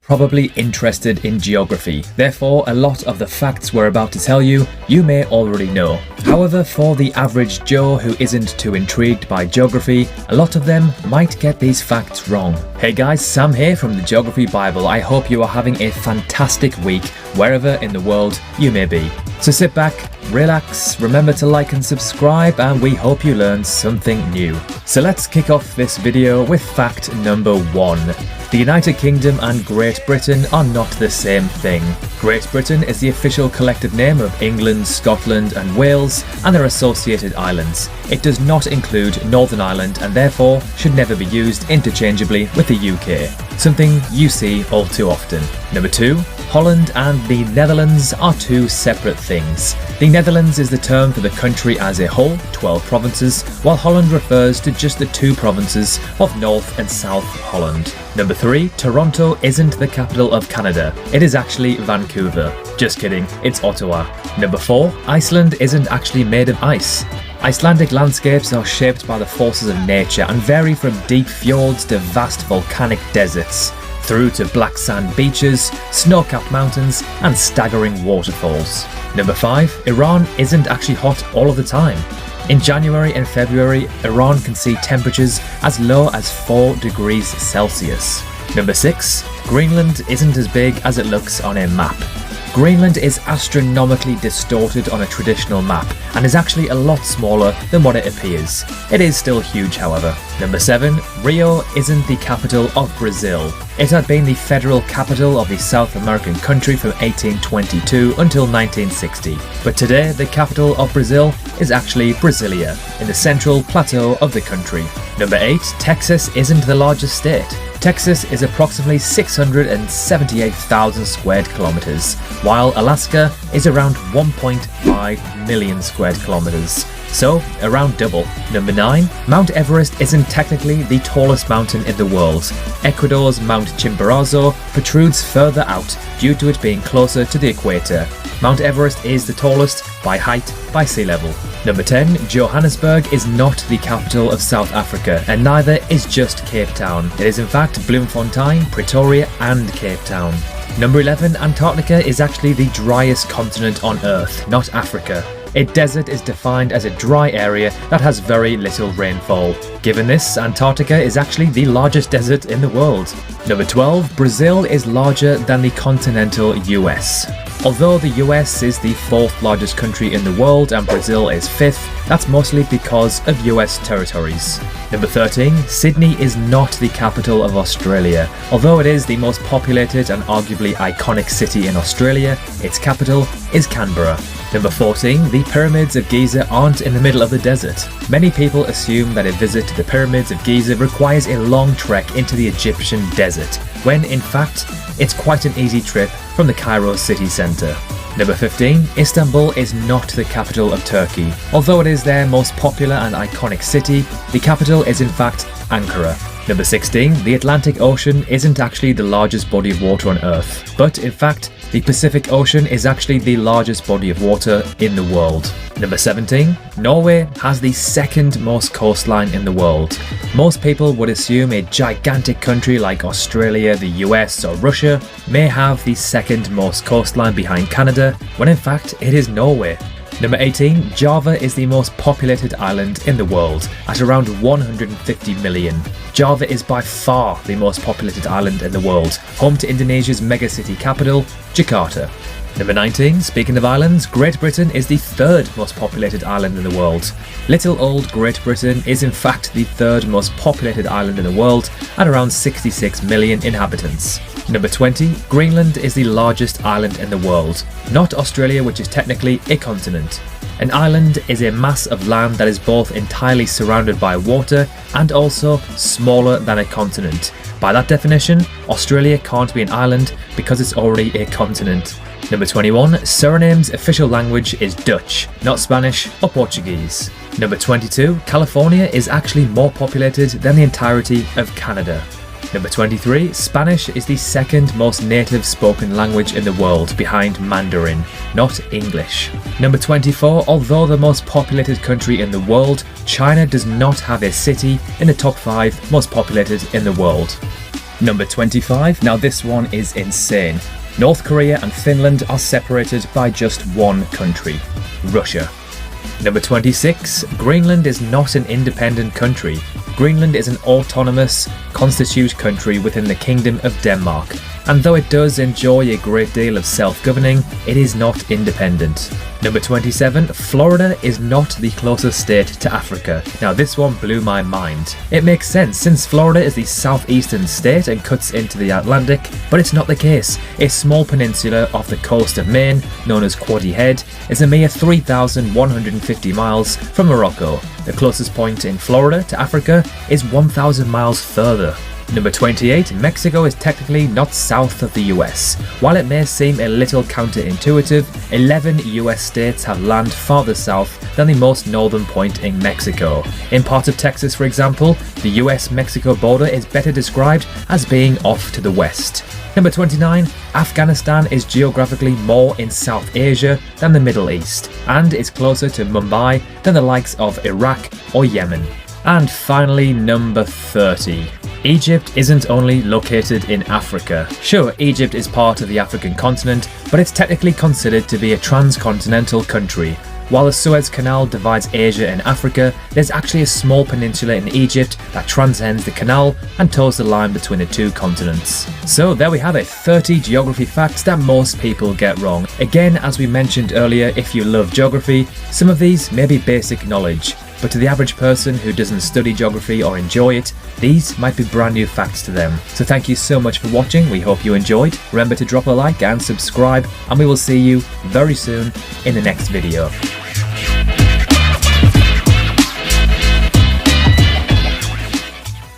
probably interested in geography. Therefore, a lot of the facts we're about to tell you, you may already know. However, for the average Joe who isn't too intrigued by geography, a lot of them might get these facts wrong. Hey guys, Sam here from the Geography Bible. I hope you are having a fantastic week wherever in the world you may be. So sit back, relax, remember to like and subscribe, and we hope you learned something new. So let's kick off this video with fact number 1. The United Kingdom and Great Britain are not the same thing. Great Britain is the official collective name of England, Scotland and Wales and their associated islands. It does not include Northern Ireland and therefore should never be used interchangeably with the UK, something you see all too often. Number 2. Holland and the Netherlands are two separate things. The Netherlands is the term for the country as a whole, 12 provinces, while Holland refers to just the 2 provinces of North and South Holland. Number 3. Toronto isn't the capital of Canada. It is actually Vancouver. Just kidding, it's Ottawa. Number 4. Iceland isn't actually made of ice. Icelandic landscapes are shaped by the forces of nature and vary from deep fjords to vast volcanic deserts, through to black sand beaches, snow-capped mountains and staggering waterfalls. Number 5. Iran isn't actually hot all of the time. In January and February, Iran can see temperatures as low as 4 degrees Celsius. Number 6. Greenland isn't as big as it looks on a map. Greenland is astronomically distorted on a traditional map and is actually a lot smaller than what it appears. It is still huge, however. Number 7. Rio isn't the capital of Brazil. It had been the federal capital of the South American country from 1822 until 1960. But today, the capital of Brazil is actually Brasilia, in the central plateau of the country. Number 8. Texas isn't the largest state. Texas is approximately 678,000 squared kilometers, while Alaska is around 1.5 million squared kilometers. So, around double. Number 9. Mount Everest isn't technically the tallest mountain in the world. Ecuador's Mount Chimborazo protrudes further out due to it being closer to the equator. Mount Everest is the tallest by height by sea level. Number 10. Johannesburg is not the capital of South Africa, and neither is just Cape Town. It is in fact Bloemfontein, Pretoria and Cape Town. Number 11. Antarctica is actually the driest continent on Earth, not Africa. A desert is defined as a dry area that has very little rainfall. Given this, Antarctica is actually the largest desert in the world. Number 12. Brazil is larger than the continental US. Although the US is the 4th largest country in the world and Brazil is 5th, that's mostly because of US territories. Number 13. Sydney is not the capital of Australia. Although it is the most populated and arguably iconic city in Australia, its capital is Canberra. Number 14. The Pyramids of Giza aren't in the middle of the desert. Many people assume that a visit to the Pyramids of Giza requires a long trek into the Egyptian desert, when in fact, it's quite an easy trip from the Cairo city centre. Number 15. Istanbul is not the capital of Turkey. Although it is their most popular and iconic city, the capital is in fact Ankara. Number 16. The Atlantic Ocean isn't actually the largest body of water on Earth, but in fact, the Pacific Ocean is actually the largest body of water in the world. Number 17. Norway has the 2nd most coastline in the world. Most people would assume a gigantic country like Australia, the US or Russia may have the 2nd most coastline behind Canada, when in fact it is Norway. Number 18. Java is the most populated island in the world, at around 150 million. Java is by far the most populated island in the world, home to Indonesia's megacity capital, Jakarta. Number 19. Speaking of islands, Great Britain is the 3rd most populated island in the world. Little old Great Britain is in fact the 3rd most populated island in the world at around 66 million inhabitants. Number 20. Greenland is the largest island in the world, not Australia, which is technically a continent. An island is a mass of land that is both entirely surrounded by water and also smaller than a continent. By that definition, Australia can't be an island because it's already a continent. Number 21. Suriname's official language is Dutch, not Spanish or Portuguese. Number 22. California is actually more populated than the entirety of Canada. Number 23. Spanish is the 2nd most native spoken language in the world, behind Mandarin, not English. Number 24. Although the most populated country in the world, China does not have a city in the top 5 most populated in the world. Number 25. Now this one is insane. North Korea and Finland are separated by just one country, Russia. Number 26. Greenland is not an independent country. Greenland is an autonomous, constituted country within the Kingdom of Denmark, and though it does enjoy a great deal of self-governing, it is not independent. Number 27. Florida is not the closest state to Africa. Now this one blew my mind. It makes sense since Florida is the southeastern state and cuts into the Atlantic, but it's not the case. A small peninsula off the coast of Maine, known as Quoddy Head, is a mere 3,150 miles from Morocco. The closest point in Florida to Africa is 1,000 miles further. Number 28. Mexico is technically not south of the US. While it may seem a little counterintuitive, 11 US states have land farther south than the most northern point in Mexico. In part of Texas, for example, the US-Mexico border is better described as being off to the west. Number 29. Afghanistan is geographically more in South Asia than the Middle East, and is closer to Mumbai than the likes of Iraq or Yemen. And finally, number 30. Egypt isn't only located in Africa. Sure, Egypt is part of the African continent, but it's technically considered to be a transcontinental country. While the Suez Canal divides Asia and Africa, there's actually a small peninsula in Egypt that transcends the canal and toes the line between the two continents. So there we have it, 30 geography facts that most people get wrong. Again, as we mentioned earlier, if you love geography, some of these may be basic knowledge. But to the average person who doesn't study geography or enjoy it, these might be brand new facts to them. So thank you so much for watching, we hope you enjoyed. Remember to drop a like and subscribe, and we will see you very soon in the next video.